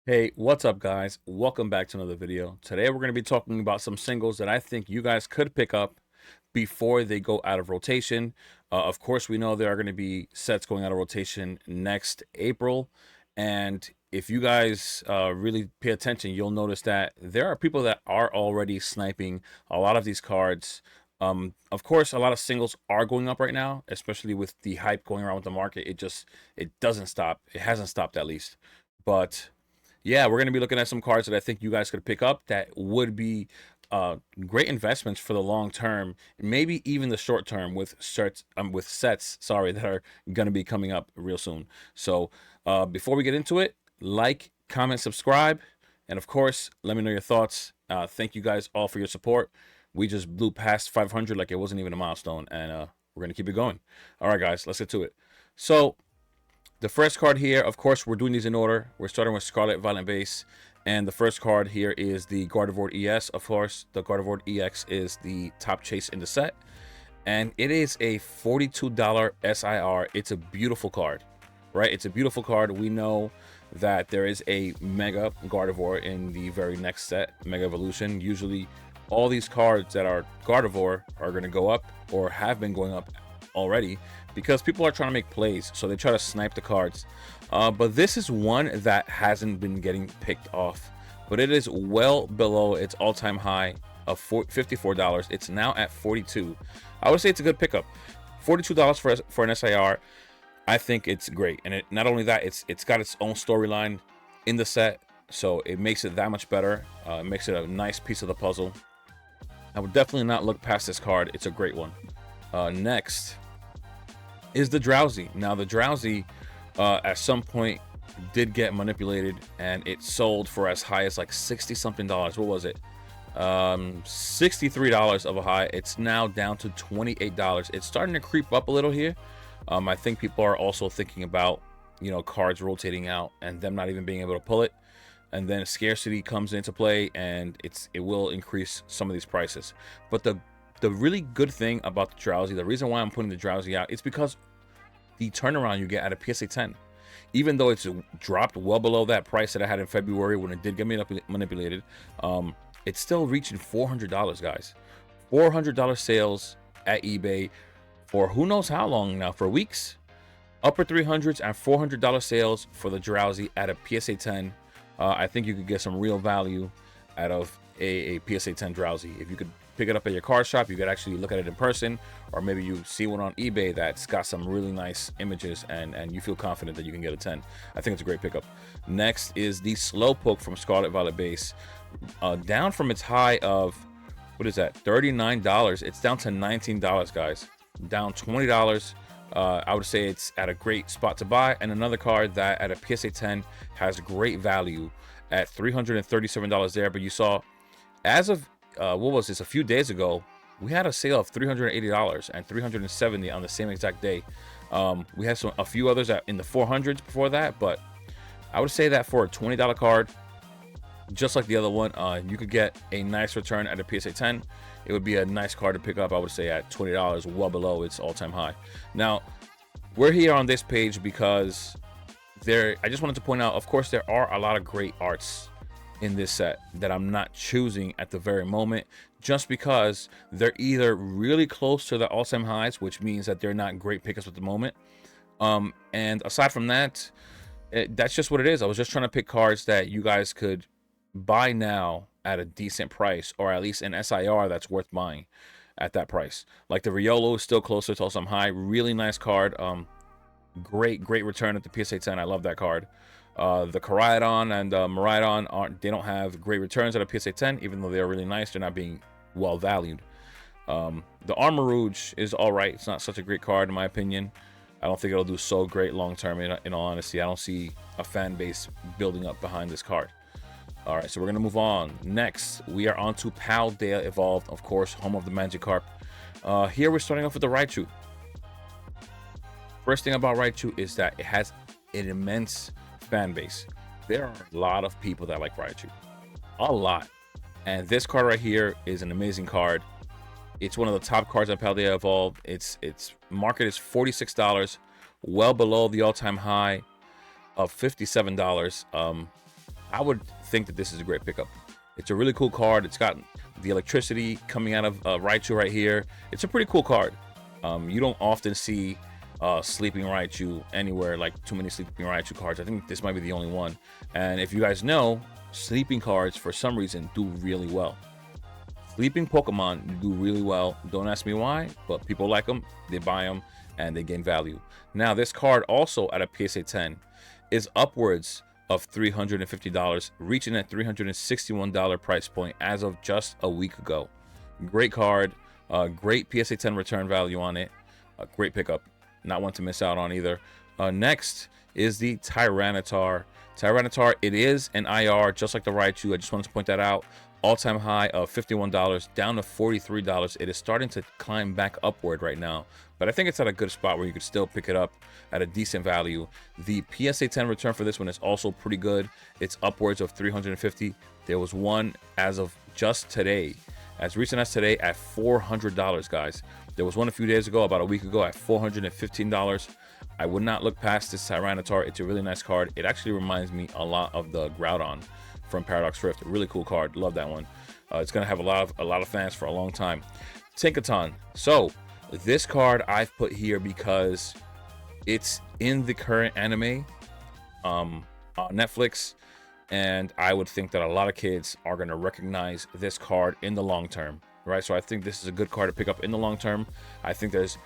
Hey, what's up, guys? Welcome back to another video. Today we're going to be talking about some singles that I think you guys could pick up before they go out of rotation. Of course, we know there are going to be sets going out of rotation next April, and if you guys really pay attention, you'll notice that there are people that are already sniping a lot of these cards. Of course, a lot of singles are going up right now, especially with the hype going around with the market. It doesn't stop. It hasn't stopped at least, but yeah, we're going to be looking at some cards that I think you guys could pick up that would be great investments for the long term, maybe even the short term with sets, sorry, that are going to be coming up real soon. So before we get into it, like, comment, subscribe, and of course, let me know your thoughts. Thank you guys all for your support. We just blew past 500 like it wasn't even a milestone, and we're going to keep it going. All right, guys, let's get to it. So the first card here, of course, we're doing these in order. We're starting with Scarlet Violet base. And the first card here is the Gardevoir ES. Of course, the Gardevoir EX is the top chase in the set. And it is a $42 SIR. It's a beautiful card, right? It's a beautiful card. We know that there is a Mega Gardevoir in the very next set, Mega Evolution. Usually, all these cards that are Gardevoir are going to go up or have been going up already because people are trying to make plays, so they try to snipe the cards. But this is one that hasn't been getting picked off, but it is well below its all-time high of $54. It's now at 42. I would say it's a good pickup. $42 for an SIR. I think it's great, and not only that, it's got its own storyline in the set, so it makes it that much better. It makes it a nice piece of the puzzle. I would definitely not look past this card. It's a great one. Next is the Drowsy. Now the Drowsy at some point did get manipulated, and it sold for as high as like 60 something dollars. What was it? $63 of a high. It's now down to $28. It's starting to creep up a little here. I think people are also thinking about, you know, cards rotating out and them not even being able to pull it, and then scarcity comes into play, and it will increase some of these prices. But the really good thing about the Drowsy, the reason why I'm putting the Drowsy out, it's because the turnaround you get at a PSA 10, even though it's dropped well below that price that I had in February when it did get manipulated, it's still reaching $400, guys. $400 sales at eBay for who knows how long now, for weeks. Upper 300s and $400 sales for the Drowsy at a PSA 10. I think you could get some real value out of a PSA 10 Drowsy. If you could pick it up at your card shop, you could actually look at it in person, or maybe you see one on eBay that's got some really nice images and you feel confident that you can get a 10. I think it's a great pickup. Next is the Slowpoke from Scarlet Violet base. Down from its high of, what is that, $39. It's down to $19, guys. Down $20. I would say it's at a great spot to buy, and another card that at a PSA 10 has great value at $337 there. But you saw, as of what was this, a few days ago, we had a sale of $380 and $370 on the same exact day. We had a few others in the 400s before that, but I would say that for a $20 card, just like the other one, you could get a nice return at a PSA 10. It would be a nice card to pick up, I would say, at $20, well below its all-time high. Now, we're here on this page because I just wanted to point out, of course, there are a lot of great arts in this set that I'm not choosing at the very moment, just because they're either really close to the all-time highs, which means that they're not great pickups at the moment. And aside from that, that's just what it is. I was just trying to pick cards that you guys could buy now at a decent price, or at least an SIR that's worth buying at that price. Like the Riolo is still closer to all-time high. Really nice card. Great return at the PSA 10. I love that card. The Koraidon and Miraidon they don't have great returns at a PSA 10, even though they're really nice. They're not being well valued. The Armarouge is all right. It's not such a great card in my opinion. I don't think it'll do so great long term. In all honesty, I don't see a fan base building up behind this card. All right, so we're gonna move on. Next, we are on to Paldea Evolved, of course, home of the Magikarp. Here we're starting off with the Raichu. First thing about Raichu is that it has an immense fan base. There are a lot of people that like Raichu, a lot, and this card right here is an amazing card. It's one of the top cards on Paldea Evolved. Its market is $46, well below the all-time high of $57. I would think that this is a great pickup. It's a really cool card. It's got the electricity coming out of Raichu right here. It's a pretty cool card. You don't often see Sleeping Raichu anywhere, like too many Sleeping Raichu cards. I think this might be the only one. And if you guys know, sleeping cards for some reason do really well. Sleeping Pokemon do really well. Don't ask me why, but people like them, they buy them, and they gain value. Now, this card also at a PSA 10 is upwards of $350, reaching that $361 price point as of just a week ago. Great card, great PSA 10 return value on it. Great pickup, not one to miss out on either. Next is the Tyranitar. Tyranitar, it is an IR, just like the Raichu. I just wanted to point that out. All-time high of $51, down to $43. It is starting to climb back upward right now, but I think it's at a good spot where you could still pick it up at a decent value. The PSA 10 return for this one is also pretty good. It's upwards of $350. There was one as of just today, as recent as today, at $400, guys. There was one a few days ago, about a week ago, at $415. I would not look past this Tyranitar. It's a really nice card. It actually reminds me a lot of the Groudon from Paradox Rift. A really cool card. Love that one. It's gonna have a lot of fans for a long time. Tinkaton. So this card I've put here because it's in the current anime on Netflix, and I would think that a lot of kids are gonna recognize this card in the long term, right? So I think this is a good card to pick up in the long term. I think there's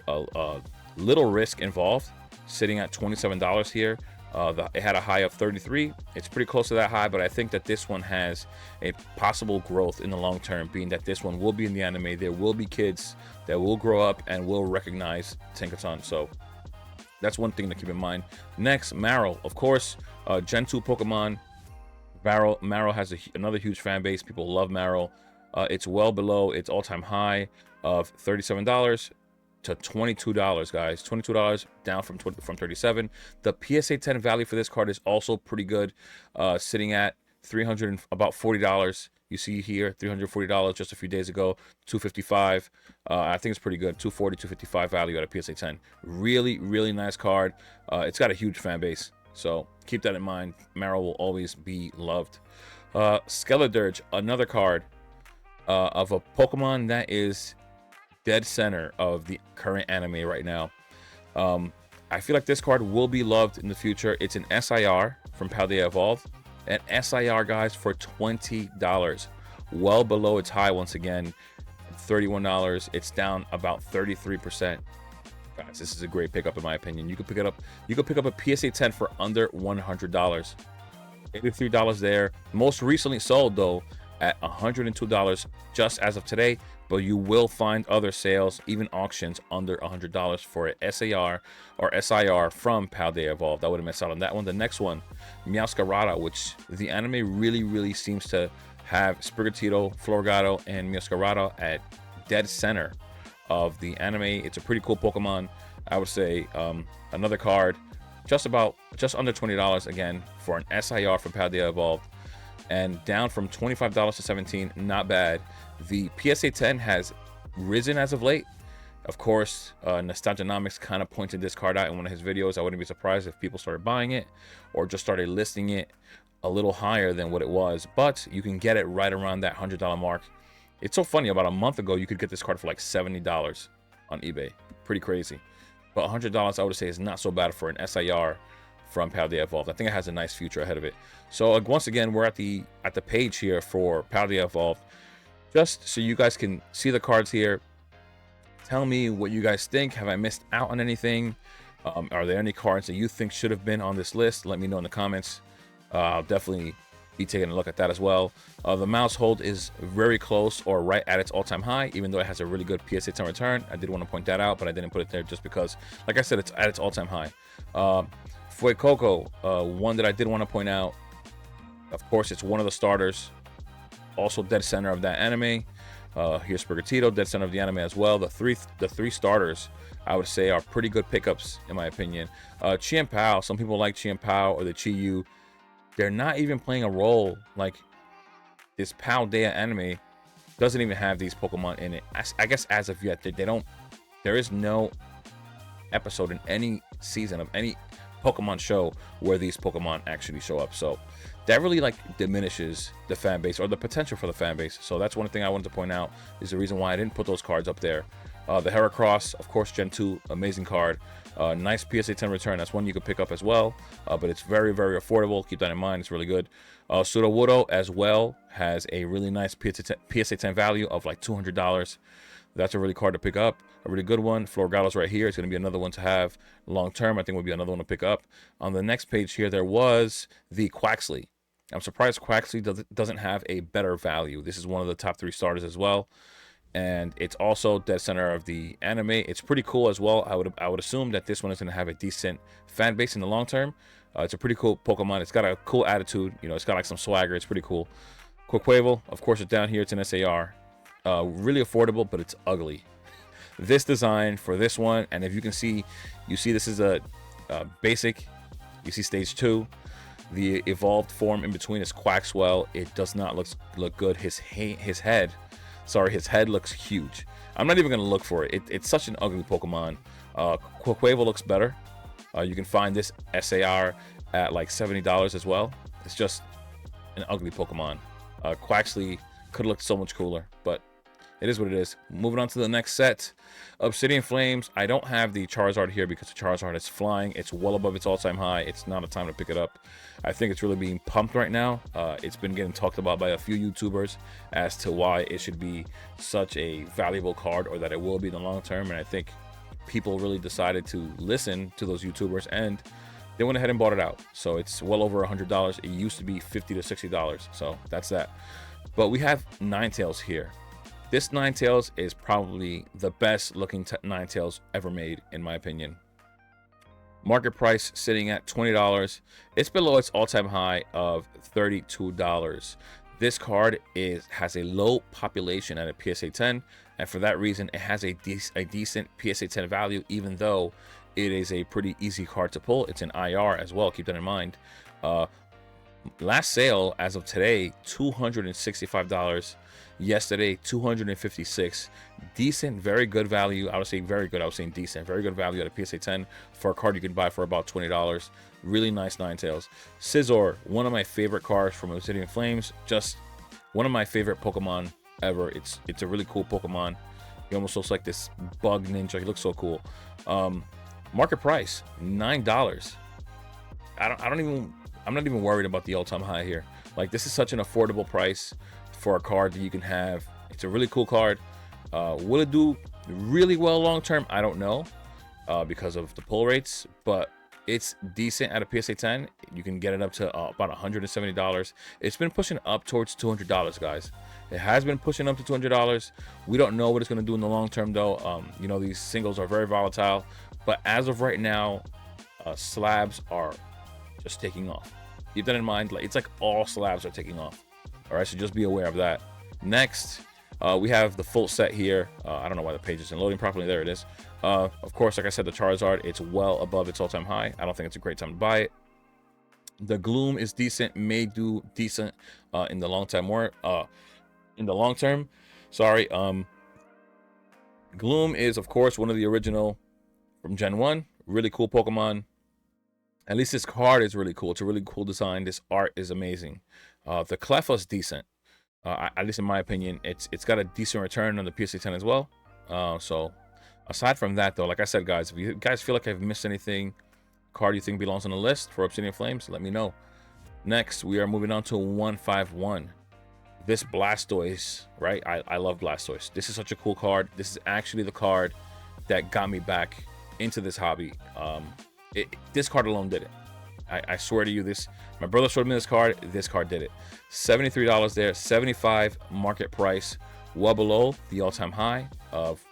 a little risk involved, sitting at $27 here. It had a high of 33. It's pretty close to that high, but I think that this one has a possible growth in the long term, being that this one will be in the anime. There will be kids that will grow up and will recognize Tinkaton. So that's one thing to keep in mind. Next, Marill. Of course, Gen 2 Pokemon. Marill has another huge fan base. People love Marill. It's well below its all-time high of $37 to $22, guys. $22 down from $37. The PSA 10 value for this card is also pretty good, sitting at about $40. You see here, $340 just a few days ago, $255. I think it's pretty good. $240, $255 value at a PSA 10. Really, really nice card. It's got a huge fan base, so keep that in mind. Marill will always be loved. Skeledirge, another card of a Pokemon that is dead center of the current anime right now. I feel like this card will be loved in the future. It's an SIR from Paldea Evolved. An SIR, guys, for $20. Well below its high once again, $31. It's down about 33%. Guys, this is a great pickup in my opinion. You could pick it up. You could pick up a PSA 10 for under $100. $83 there. Most recently sold though at $102 just as of today, but you will find other sales, even auctions, under $100 for a SAR or SIR from Paldea Evolved. I wouldn't miss out on that one. The next one, Meowscarada, which the anime really seems to have Sprigatito, Floragato, and Meowscarada at dead center of the anime. It's a pretty cool Pokemon. I would say another card just under $20 again for an SIR from Paldea Evolved, and down from $25 to $17. Not bad. The PSA 10 has risen as of late. Of course, Nostalgianomics kind of pointed this card out in one of his videos. I wouldn't be surprised if people started buying it or just started listing it a little higher than what it was, but you can get it right around that $100 mark. It's so funny, about a month ago you could get this card for like $70 on eBay. Pretty crazy. But $100 I would say is not so bad for an SIR from Paldea Evolved. I think it has a nice future ahead of it. So once again, we're at the page here for Paldea Evolved, just so you guys can see the cards here. Tell me what you guys think. Have I missed out on anything? Are there any cards that you think should have been on this list? Let me know in the comments. I'll definitely be taking a look at that as well. The mouse hold is very close or right at its all-time high, even though it has a really good PSA 10 return. I did want to point that out, but I didn't put it there just because, like I said, it's at its all-time high. Fuecoco, one that I did want to point out. Of course, it's one of the starters, also dead center of that anime. Here's Sprigatito, dead center of the anime as well. The three starters, I would say, are pretty good pickups in my opinion. Chien-Pao, some people like Chien-Pao or the Chi-Yu. They're not even playing a role. Like, this Paldea anime doesn't even have these Pokemon in it. I guess as of yet, they don't. There is no episode in any season of any Pokemon show where these Pokemon actually show up. So that really like diminishes the fan base or the potential for the fan base. So that's one thing I wanted to point out, is the reason why I didn't put those cards up there. The Heracross, of course, Gen 2, amazing card. Nice PSA 10 return. That's one you could pick up as well, but it's very, very affordable. Keep that in mind. It's really good. Sudowoodo as well has a really nice PSA 10 value of like $200. That's a really card to pick up. A really good one. Floragalos right here. It's going to be another one to have long term. I think would be another one to pick up. On the next page here, there was the Quaxly. I'm surprised Quaxly doesn't have a better value. This is one of the top 3 starters as well. And it's also dead center of the anime. It's pretty cool as well. I would assume that this one is going to have a decent fan base in the long term. It's a pretty cool Pokemon. It's got a cool attitude. You know, it's got like some swagger. It's pretty cool. Quaquaval, of course, it's down here. It's an SAR. Really affordable, but it's ugly. This design for this one, and if you can see, this is a basic. You see stage 2. The evolved form in between is Quaxwell. It does not look good. His head looks huge. I'm not even going to look for it. It's such an ugly Pokemon. Quaquaval looks better. You can find this SAR at like $70 as well. It's just an ugly Pokemon. Quaxly could look so much cooler, but it is what it is. Moving on to the next set. Obsidian Flames. I don't have the Charizard here because the Charizard is flying. It's well above its all-time high. It's not a time to pick it up. I think it's really being pumped right now. It's been getting talked about by a few YouTubers as to why it should be such a valuable card, or that it will be in the long term. And I think people really decided to listen to those YouTubers, and they went ahead and bought it out. So it's well over $100. It used to be $50 to $60. So that's that. But we have Ninetales here. This Ninetales is probably the best looking Ninetales ever made, in my opinion. Market price sitting at $20. It's below its all-time high of $32. This card has a low population at a PSA 10, and for that reason, it has a decent PSA 10 value, even though it is a pretty easy card to pull. It's an IR as well. Keep that in mind. Last sale as of today, $265. Yesterday, $256. Decent, very good value. I would say very good. I was saying decent, very good value at a PSA 10 for a card you can buy for about $20. Really nice Ninetales. Scizor, one of my favorite cards from Obsidian Flames. Just one of my favorite Pokemon ever. It's a really cool Pokemon. He almost looks like this bug ninja. He looks so cool. Market price $9. I'm not even worried about the all-time high here. Like, this is such an affordable price for a card that you can have. It's a really cool card. Will it do really well long term? I don't know, because of the pull rates, but it's decent at a PSA 10. You can get it up to about $170. It's been pushing up towards $200, guys. It has been pushing up to $200. We don't know what it's going to do in the long term, though. You know, these singles are very volatile, but as of right now, slabs are just taking off. Keep that in mind. Like, it's like all slabs are taking off. All right, so just be aware of that. Next, we have the full set here. I don't know why the page isn't loading properly. There it is. Of course, like I said, the Charizard, it's well above its all-time high. I don't think it's a great time to buy it. The Gloom is decent, may do decent in the long term. Sorry. Gloom is, of course, one of the original from Gen 1. Really cool Pokemon. At least this card is really cool. It's a really cool design. This art is amazing. The Cleffa is decent. At least in my opinion, it's got a decent return on the PSA 10 as well. So aside from that, though, like I said, guys, if you guys feel like I've missed anything, card you think belongs on the list for Obsidian Flames, let me know. Next, we are moving on to 151. This Blastoise, right? I love Blastoise. This is such a cool card. This is actually the card that got me back into this hobby. This card alone did it. I swear to you, my brother showed me this card did it. $73 there, $75 market price, well below the all-time high of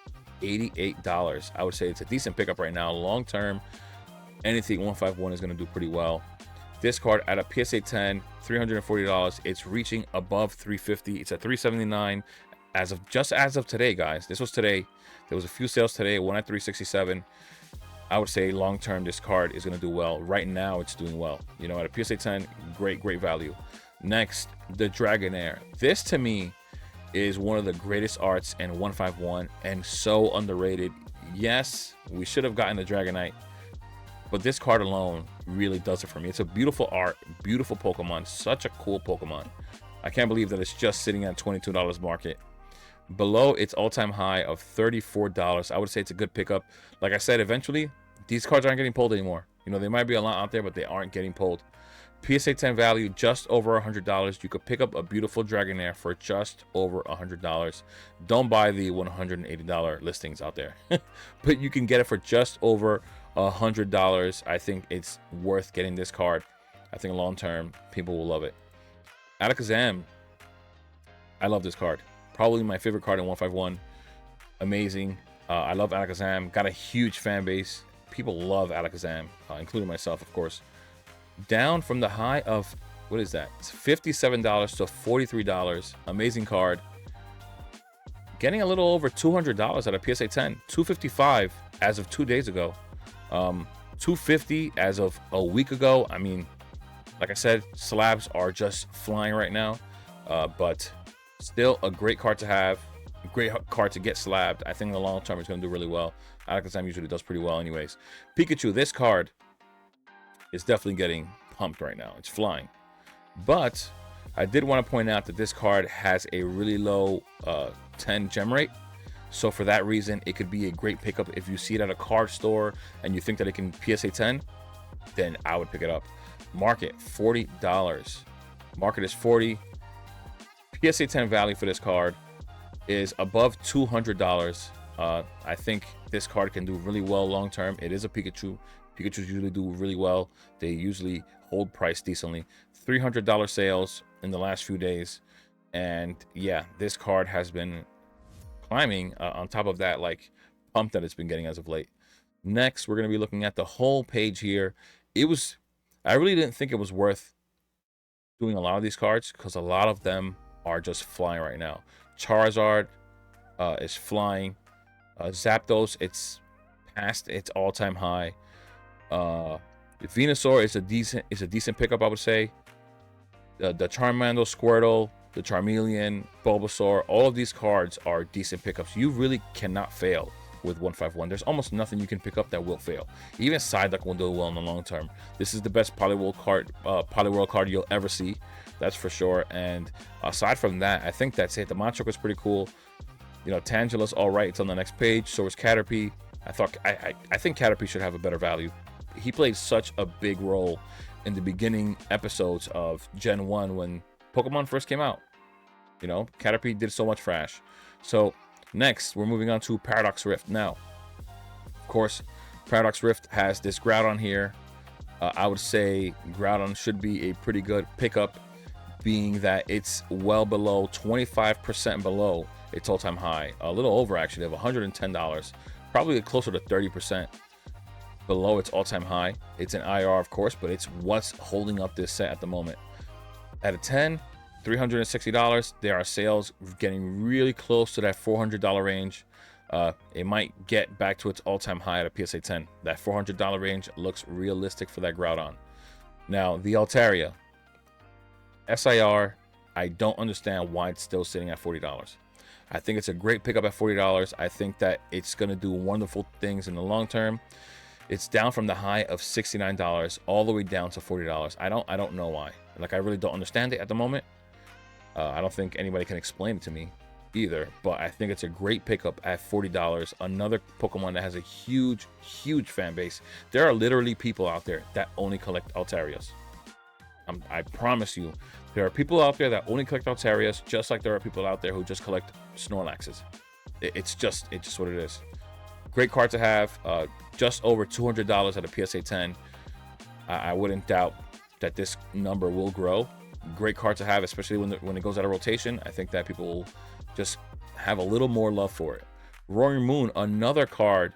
$88. I would say it's a decent pickup right now. Long term, anything 151 is going to do pretty well. This card at a PSA 10, $340. It's reaching above $350. It's at $379 as of today, guys. This was today. There was a few sales today, one at $367. I would say long term, this card is going to do well. Right now, it's doing well. You know, at a PSA 10, great value. Next, the Dragonair. This to me is one of the greatest arts in 151 and so underrated. Yes, we should have gotten the Dragonite but this card alone really does it for me. It's a beautiful art, beautiful Pokemon, such a cool Pokemon. I can't believe that it's just sitting at $22 market. Below its all-time high of $34, I would say it's a good pickup. Like I said, eventually, these cards aren't getting pulled anymore. You know, there might be a lot out there, but they aren't getting pulled. PSA 10 value, just over $100. You could pick up a beautiful Dragonair for just over $100. Don't buy the $180 listings out there. But you can get it for just over $100. I think it's worth getting this card. I think long-term, people will love it. Alakazam, I love this card. Probably my favorite card in 151. Amazing. I love Alakazam. Got a huge fan base. People love Alakazam, including myself, of course. Down from the high of, what is that? It's $57 to $43. Amazing card. Getting a little over $200 at a PSA 10. $255 as of 2 days ago. $250 as of a week ago. I mean, like I said, slabs are just flying right now. But still a great card to have. A great card to get slabbed. I think in the long term it's going to do really well. Alakazam usually does pretty well anyways. Pikachu, this card is definitely getting pumped right now. It's flying. But I did want to point out that this card has a really low 10 gem rate. So for that reason, it could be a great pickup. If you see it at a card store and you think that it can PSA 10, then I would pick it up. Market, $40. Market is $40. PSA 10 value for this card is above $200. I think this card can do really well long term. It is a Pikachu. Pikachus usually do really well. They usually hold price decently. $300 sales in the last few days. And yeah, this card has been climbing on top of that like pump that it's been getting as of late. Next, we're going to be looking at the whole page here. I really didn't think it was worth doing a lot of these cards because a lot of them are just flying right now. Charizard is flying. Zapdos, it's past its all-time high. Venusaur is a decent pickup, I would say. The Charmander, Squirtle, the Charmeleon, Bulbasaur, all of these cards are decent pickups. You really cannot fail with 151. There's almost nothing you can pick up that will fail. Even Psyduck will do well in the long term. This is the best Poliwhirl card you'll ever see. That's for sure. And aside from that, I think that's it. The Machoke is pretty cool. You know, Tangela's all right. It's on the next page. So is Caterpie. I think Caterpie should have a better value. He played such a big role in the beginning episodes of Gen 1 when Pokemon first came out. You know, Caterpie did so much for Ash. So next, we're moving on to Paradox Rift. Now, of course, Paradox Rift has this Groudon here. I would say Groudon should be a pretty good pickup, being that it's well below 25% below its all-time high. A little over, actually, of $110. Probably closer to 30% below its all-time high. It's an IR, of course, but it's what's holding up this set at the moment. At a 10, $360. There are sales getting really close to that $400 range. It might get back to its all-time high at a PSA 10. That $400 range looks realistic for that Groudon. Now, the Altaria. SIR, I don't understand why it's still sitting at $40. I think it's a great pickup at $40. I think that it's going to do wonderful things in the long term. It's down from the high of $69 all the way down to $40. I don't know why. Like, I really don't understand it at the moment. I don't think anybody can explain it to me either, but I think it's a great pickup at $40. Another Pokemon that has a huge fan base. There are literally people out there that only collect Altarias. I promise you, there are people out there that only collect Altarias, just like there are people out there who just collect Snorlaxes. It's just what it is. Great card to have. Just over $200 at a PSA 10. I wouldn't doubt that this number will grow. Great card to have, especially when it goes out of rotation. I think that people will just have a little more love for it. Roaring Moon, another card,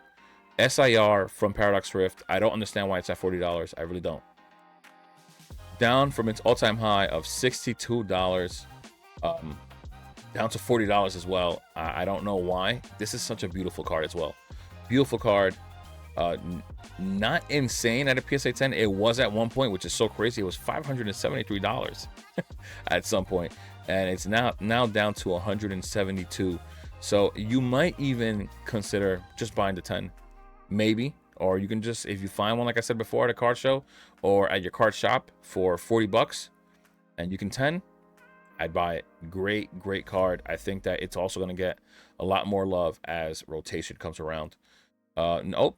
SIR from Paradox Rift. I don't understand why it's at $40. I really don't. Down from its all-time high of $62, down to $40 as well. I don't know why. This is such a beautiful card as well. Beautiful card. Not insane at a PSA 10. It was at one point, which is so crazy. It was $573 at some point, and it's now down to $172. So you might even consider just buying the 10, maybe. or you can just, if you find one, like I said before, at a card show or at your card shop for 40 bucks and you can 10, I'd buy it. Great card. I think that it's also going to get a lot more love as rotation comes around. Nope.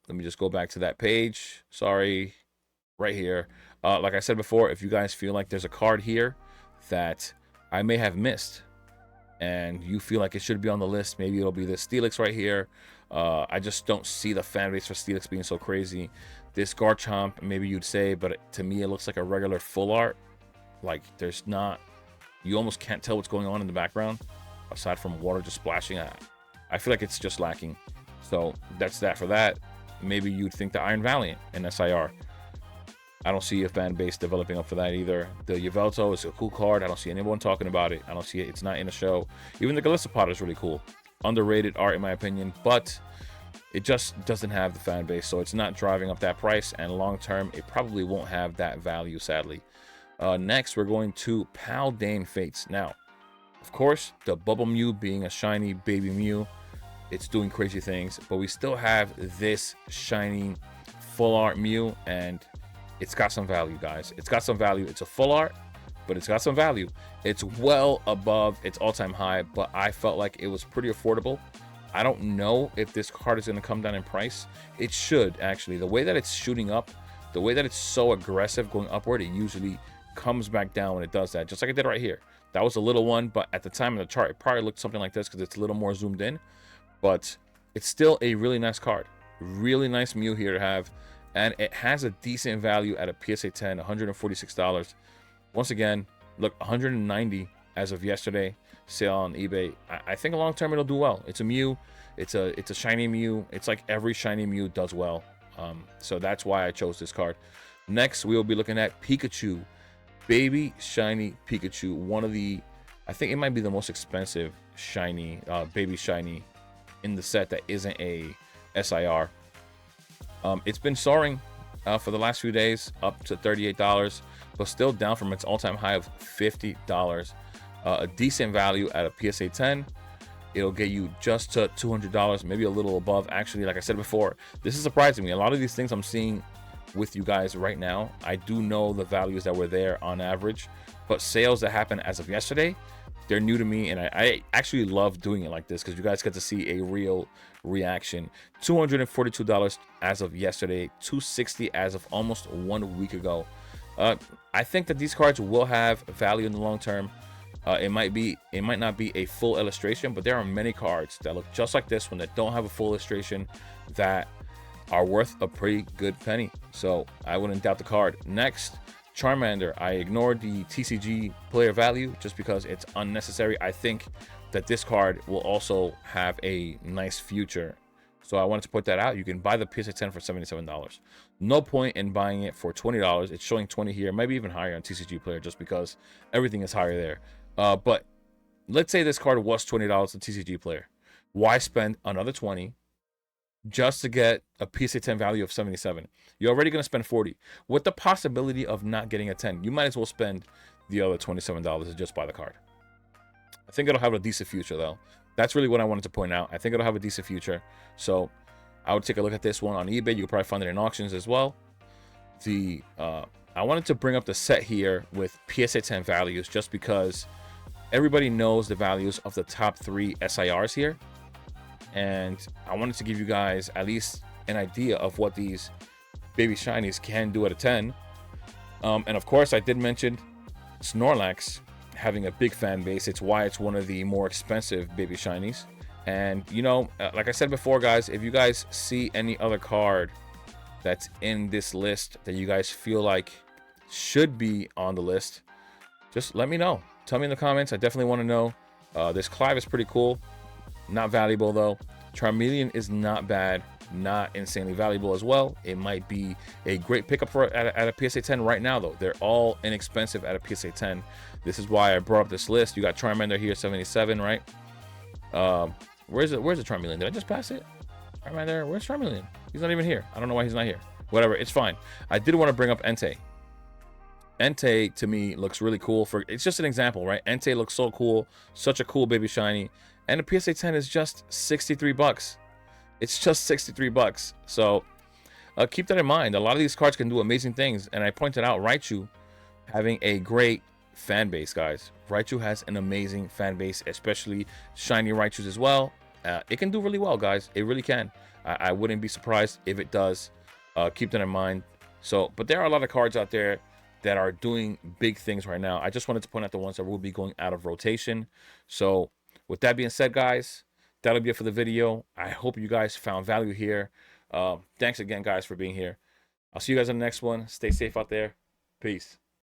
Let me just go back to that page. Sorry. Right here. Like I said before, if you guys feel like there's a card here that I may have missed and you feel like it should be on the list, maybe it'll be this Steelix right here. I just don't see the fan base for Steelix being so crazy. This Garchomp, maybe you'd say, but to me it looks like a regular full art. Like there's not, you almost can't tell what's going on in the background aside from water just splashing. I feel like it's just lacking. So that's that for that. Maybe you'd think the Iron Valiant in SIR. I don't see a fan base developing up for that either. The Yveltal is a cool card. I don't see anyone talking about it. I don't see it. It's not in a show. Even the Galissapod is really cool. Underrated art in my opinion, but it just doesn't have the fan base, so it's not driving up that price, and long term it probably won't have that value, sadly. Next we're going to Paldean Fates. Now of course the Bubble Mew being a shiny baby Mew, it's doing crazy things, but we still have this shiny full art Mew, and it's got some value, guys. It's got some value. It's a full art, but it's got some value. It's well above its all-time high, but I felt like it was pretty affordable. I don't know if this card is going to come down in price. It should, actually. The way that it's shooting up, the way that it's so aggressive going upward, it usually comes back down when it does that, just like it did right here. That was a little one, but at the time of the chart, it probably looked something like this because it's a little more zoomed in. But it's still a really nice card. Really nice Mew here to have. And it has a decent value at a PSA 10, $146. Once again, look, $190 as of yesterday, sale on eBay. I think long term it'll do well. It's a Mew, it's a shiny Mew. It's like every shiny Mew does well. So that's why I chose this card. Next, we will be looking at Pikachu, baby shiny Pikachu. One of the, I think it might be the most expensive shiny, baby shiny in the set that isn't a SIR. It's been soaring for the last few days, up to $38, but still down from its all-time high of $50. A decent value at a PSA 10. It'll get you just to $200, maybe a little above. Actually, like I said before, this is surprising me. A lot of these things I'm seeing with you guys right now, I do know the values that were there on average, but sales that happened as of yesterday, they're new to me, and I actually love doing it like this because you guys get to see a real reaction. $242 as of yesterday, $260 as of almost 1 week ago. I think that these cards will have value in the long term. It might not be a full illustration, but there are many cards that look just like this one that don't have a full illustration that are worth a pretty good penny. So I wouldn't doubt the card. Next, Charmander. I ignored the TCG player value just because it's unnecessary. I think that this card will also have a nice future, so I wanted to put that out. You can buy the PSA 10 for $77. No point in buying it for $20. It's showing 20 here, maybe even higher on TCG player, just because everything is higher there. But let's say this card was $20 to TCG player. Why spend another $20 just to get a PSA 10 value of 77? You're already going to spend $40 with the possibility of not getting a 10. You might as well spend the other $27 to just buy the card. I think it'll have a decent future, though. That's really what I wanted to point out. I think it'll have a decent future. So I would take a look at this one on eBay. You can probably find it in auctions as well. I wanted to bring up the set here with PSA 10 values just because everybody knows the values of the top 3 SIRs here. And I wanted to give you guys at least an idea of what these baby shinies can do at a 10. And of course, I did mention Snorlax having a big fan base. It's why it's one of the more expensive baby shinies. And you know, like I said before, guys, if you guys see any other card that's in this list that you guys feel like should be on the list, just let me know. Tell me in the comments. I definitely want to know. This Clive is pretty cool. Not valuable though. Charmeleon is not bad, not insanely valuable as well. It might be a great pickup for at a PSA 10 right now though. They're all inexpensive at a PSA 10. This is why I brought up this list. You got Charmander here, 77, right? Where's the Charmeleon? Did I just pass it? Charmander, where's Charmeleon? He's not even here. I don't know why he's not here. Whatever, it's fine. I did want to bring up Entei. Entei to me looks really cool. It's just an example, right? Entei looks so cool, such a cool baby shiny, and the PSA 10 is just $63. It's just $63. So keep that in mind. A lot of these cards can do amazing things, and I pointed out Raichu having a great fan base, guys. Raichu has an amazing fan base, especially shiny Raichus as well. It can do really well, guys. It really can. I wouldn't be surprised if it does. Keep that in mind. So, but there are a lot of cards out there that are doing big things right now. I just wanted to point out the ones that will be going out of rotation. So, with that being said, guys, that'll be it for the video. I hope you guys found value here. Thanks again, guys, for being here. I'll see you guys in the next one. Stay safe out there. Peace.